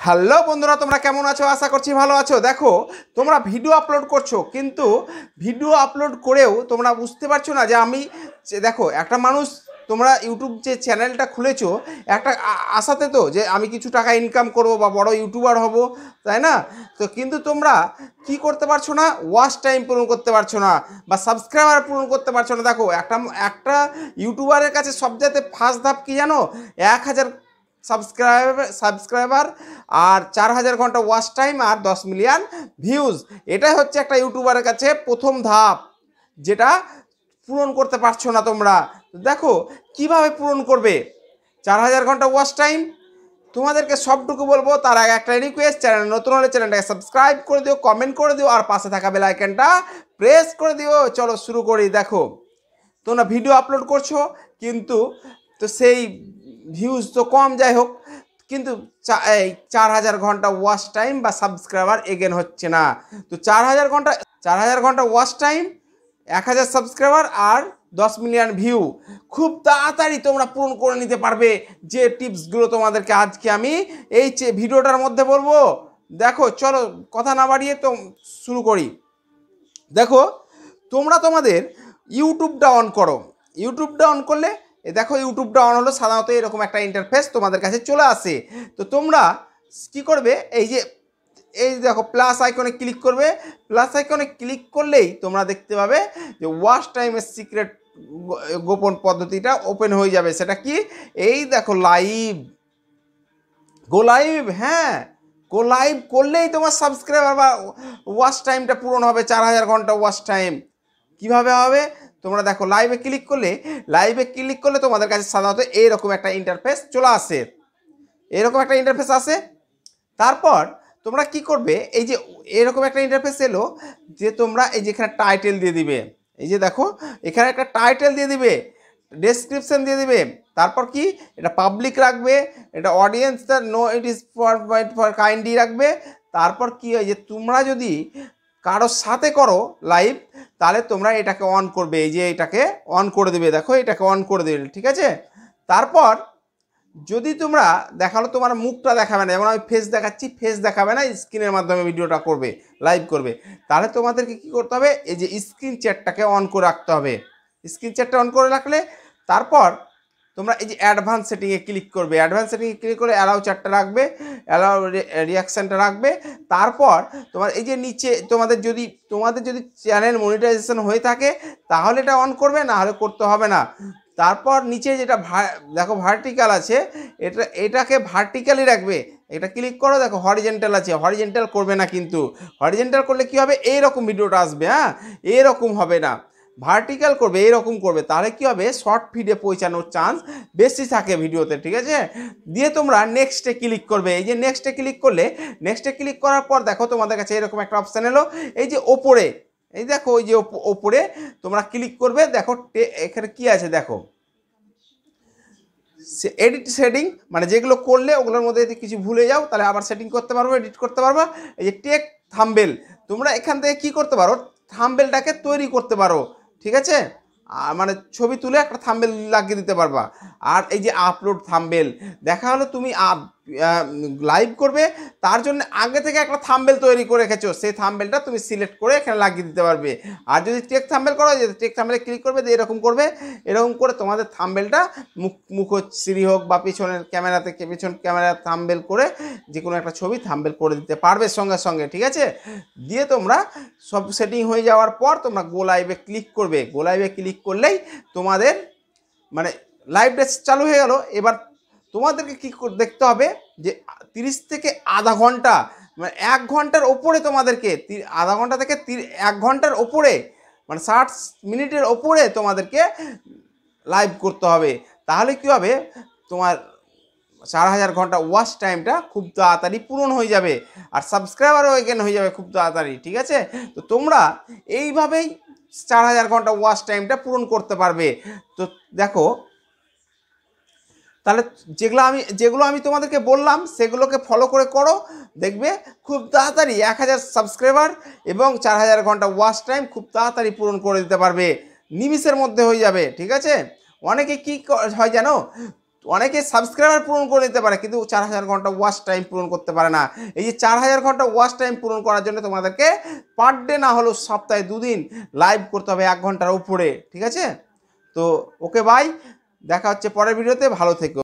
Hello বন্ধুরা, তোমরা কেমন আছো? আশা করছি ভালো আছো। দেখো, তোমরা ভিডিও আপলোড করছো, কিন্তু ভিডিও আপলোড করেও তোমরা বুঝতে পারছো না যে দেখো, একটা মানুষ, তোমরা ইউটিউব যে চ্যানেলটা খুলেছো একটা আশাতে, তো যে আমি কিছু টাকা ইনকাম করব বা বড় ইউটিউবার হব, তাই না? তো কিন্তু তোমরা কি করতে পারছো না, ওয়াচ টাইম পূরণ করতে পারছো না বা সাবস্ক্রাইবার পূরণ করতে পারছো না। দেখো, একটা ইউটিউবারের কাছে সবচেয়ে ফার্স্ট ধাপ কি জানো? 1000 সাবস্ক্রাইবার আর 4000 ঘন্টা ওয়াচ টাইম আর 10 মিলিয়ন ভিউজ। এটাই হচ্ছে একটা ইউটিউবারের কাছে প্রথম ধাপ, যেটা পূরণ করতে পারছো না তোমরা। দেখো কিভাবে পূরণ করবে 4000 ঘন্টা ওয়াচ টাইম। তোমাদেরকে সবটুকু বলবো, তার আগে একটা রিকোয়েস্ট, চ্যানেল নতুন হলে চ্যানেলটাকে সাবস্ক্রাইব করে দিও, কমেন্ট করে দিও, আর পাশে থাকা বেল আইকনটা প্রেস করে দিও। চলো শুরু করি। দেখো, তোমরা ভিডিও আপলোড করছো, কিন্তু তো সেই ভিউজ তো কম, যাই হোক, কিন্তু এই 4000 ঘন্টা ওয়াচ টাইম বা সাবস্ক্রাইবার এগেন হচ্ছে না। তো 4000 ঘন্টা ওয়াচ টাইম, 1000 সাবস্ক্রাইবার আর 10 মিলিয়ন ভিউ খুব তাড়াতাড়ি তোমরা পূরণ করে নিতে পারবে, যে টিপসগুলো তোমাদেরকে আজকে আমি এই ভিডিওটার মধ্যে বলবো। দেখো, চলো কথা না বাড়িয়ে তো শুরু করি। দেখো, তোমরা তোমাদের ইউটিউবটা অন করো। ইউটিউবটা অন করলে দেখো, ইউটিউবটা অন হলো, সাধারণত এরকম একটা ইন্টারফেস তোমাদের কাছে চলে আসে। তো তোমরা কি করবে, এই দেখো প্লাস আইকনে ক্লিক করবে। প্লাস আইকনে ক্লিক করলেই তোমরা দেখতে পাবে যে ওয়াচ টাইমের সিক্রেট গোপন পদ্ধতিটা ওপেন হয়ে যাবে। সেটা কি? এই দেখো, লাইভ। গো লাইভ। হ্যাঁ, গো লাইভ করলেই তোমার সাবস্ক্রাইবার বা ওয়াচ টাইমটা পূরণ হবে, 4000 ঘন্টা ওয়াচ টাইম। কিভাবে হবে? তোমরা দেখো, লাইভে ক্লিক করলে তোমাদের কাছে সাধারণত এইরকম একটা ইন্টারফেস চলে আসে। তারপর তোমরা কি করবে, এই যে এরকম একটা ইন্টারফেস এলো, যে তোমরা এই যে এখানে টাইটেল দিয়ে দিবে। এই যে দেখো, এখানে একটা টাইটেল দিয়ে দিবে, ডেসক্রিপশন দিয়ে দিবে। তারপর কি, এটা পাবলিক রাখবে, এটা audience no it is for kindly রাখবে। তারপর কি হয়, যে তোমরা যদি কারোর সাথে করো লাইভ, তাহলে তোমরা এটাকে অন করবে। এই যে এটাকে অন করে দেবে, দেখো এটাকে অন করে দেবে, ঠিক আছে? তারপর যদি তোমরা দেখালো, তোমার মুখটা দেখাবে না, যেমন আমি ফেস দেখাচ্ছি, ফেস দেখাবে না, স্ক্রিনের মাধ্যমে ভিডিওটা করবে, লাইভ করবে। তাহলে তোমাদেরকে কি করতে হবে, এই যে স্ক্রিন চ্যাটটাকে অন করে রাখতে হবে। স্ক্রিন চ্যাটটা অন করে রাখলে তারপর তোমরা এই যে অ্যাডভান্স সেটিংয়ে ক্লিক করবে। অ্যাডভান্স সেটিংয়ে ক্লিক করে অ্যালাউ চ্যাটটা রাখবে, অ্যালাউ রিয়াকশানটা রাখবে। তারপর তোমার এই যে নিচে তোমাদের যদি চ্যানেল মনিটাইজেশন হয়ে থাকে, তাহলে এটা অন করবে, না হলে করতে হবে না। তারপর নিচে যেটা দেখো ভার্টিক্যাল আছে, এটাকে ভার্টিক্যালি রাখবে। এটা ক্লিক করো, দেখো হরিজেন্টাল আছে, হরিজেন্টাল করবে না। কিন্তু হরিজেন্টাল করলে কি হবে, এইরকম ভিডিওটা আসবে। হ্যাঁ, এরকম হবে না, ভার্টিক্যাল করবে, এরকম করবে। তাহলে কি হবে, শর্ট ফিডে পৌঁছানোর চান্স বেশি থাকে ভিডিওতে, ঠিক আছে? দিয়ে তোমরা নেক্সটে ক্লিক করবে। এই যে নেক্সটে ক্লিক করার পর দেখো, তোমাদের কাছে এরকম একটা অপশান এলো, এই যে ওপরে, এই দেখো, ওই যে ওপরে তোমরা ক্লিক করবে। দেখো এখানে কি আছে, দেখো এডিট সেটিং, মানে যেগুলো করলে ওগুলোর মধ্যে যদি কিছু ভুলে যাও, তাহলে আবার সেটিং করতে পারবো, এডিট করতে পারবো। এই যে টেক থাম্বেল, তোমরা এখান থেকে কি করতে পারো, থাম্বেলটাকে তৈরি করতে পারো, ঠিক আছে? মানে ছবি তুলে একটা থাম্বেল লাগিয়ে দিতে পারবা। আর এই যে আপলোড থাম্বেল, দেখা হলো তুমি লাইভ করবে, তার জন্য আগে থেকে একটা থাম্বেল তৈরি করে রেখেছো, সেই থাম্বেলটা তুমি সিলেক্ট করে এখানে লাগিয়ে দিতে পারবে। আর যদি টেক থাম্বেল করো, যে টেক থাম্বেলে ক্লিক করবে, এরকম করবে, এরকম করে তোমাদের থাম্বেলটা মুখশ্রী হোক বা পিছন ক্যামেরা থাম্বেল করে যে কোনো একটা ছবি থাম্বেল করে দিতে পারবে সঙ্গে সঙ্গে, ঠিক আছে? দিয়ে তোমরা সব সেটিং হয়ে যাওয়ার পর তোমরা গো লাইভে ক্লিক করবে। গো লাইভে ক্লিক করলেই তোমাদের মানে লাইভটা চালু হয়ে গেল। এবার তোমাদেরকে কি দেখতে হবে, যে 30 থেকে আধা ঘন্টা, মানে 1 ঘন্টার ওপরে তোমাদেরকে, আধা ঘন্টা থেকে 1 ঘন্টার ওপরে, মানে 60 মিনিটের ওপরে তোমাদেরকে লাইভ করতে হবে। তাহলে কি হবে, তোমার 4000 ঘন্টা ওয়াচ টাইমটা খুব তাড়াতাড়ি পূরণ হয়ে যাবে, আর সাবস্ক্রাইবারও এগেন হয়ে যাবে খুব তাড়াতাড়ি, ঠিক আছে? তো তোমরা এইভাবেই 4000 ঘন্টা ওয়াচ টাইমটা পূরণ করতে পারবে। তো দেখো, তাহলে যেগুলো আমি তোমাদেরকে বললাম, সেগুলোকে ফলো করে করো, দেখবে খুব তাড়াতাড়ি 1000 সাবস্ক্রাইবার এবং 4000 ঘন্টা ওয়াচ টাইম খুব তাড়াতাড়ি পূরণ করে দিতে পারবে, নিমিষের মধ্যে হয়ে যাবে, ঠিক আছে? অনেকে কি হয় জানো, অনেকে সাবস্ক্রাইবার পূরণ করে নিতে পারে, কিন্তু 4000 ঘন্টা ওয়াচ টাইম পূরণ করতে পারে না। এই যে 4000 ঘন্টা ওয়াচ টাইম পূরণ করার জন্য তোমাদেরকে পার ডে না হলেও সপ্তাহে 2 দিন লাইভ করতে হবে 1 ঘন্টার উপরে, ঠিক আছে? তো ওকে বাই, দেখা হচ্ছে পরের ভিডিওতে, ভালো থেকো।